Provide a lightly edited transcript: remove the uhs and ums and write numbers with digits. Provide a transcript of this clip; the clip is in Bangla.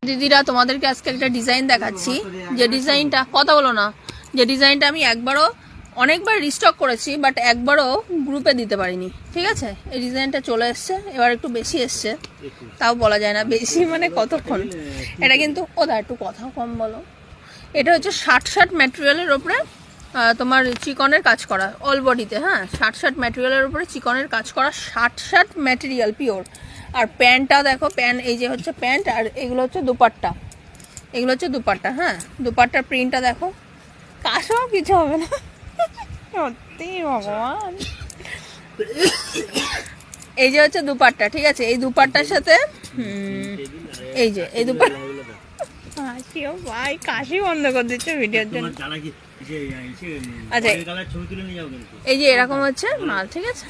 দিদিরা তোমাদেরকে আজকে একটা ডিজাইন দেখাচ্ছি, যে ডিজাইনটা কথা বলো না, যে ডিজাইনটা আমি অনেকবার রিস্টক করেছি, বাট একবারও গ্রুপে দিতে পারিনি। ঠিক আছে, এই ডিজাইনটা চলে এসছে, এবার একটু বেশি এসছে, তাও বলা যায় না বেশি মানে কতক্ষণ। এটা কিন্তু একটু কথা কম বলো। এটা হচ্ছে 60 ম্যাটেরিয়ালের ওপরে তোমার চিকনের কাজ করা, অল বডিতে। হ্যাঁ, 60 ম্যাটেরিয়ালের উপরে চিকনের কাজ করা, 60 ম্যাটেরিয়াল পিওর। আর প্যান্টটা দেখো, প্যান্ট এই যে হচ্ছে প্যান্ট, আর এগুলো হচ্ছে দুপাট্টা, এগুলো হচ্ছে দুপাট্টা। হ্যাঁ, দুপাট্টার প্রিন্টটা দেখো, কাশও কিছু হবে না সত্যি ভগবান। এই যে হচ্ছে দুপাট্টা, ঠিক আছে। এই দুপাট্টার সাথে এই যে এই দুপাট্টা, হাসিও ভাই, কাশি বন্ধ করে দিচ্ছে ভিডিওর জন্য। আচ্ছা, এই যে এরকম হচ্ছে মাল, ঠিক আছে।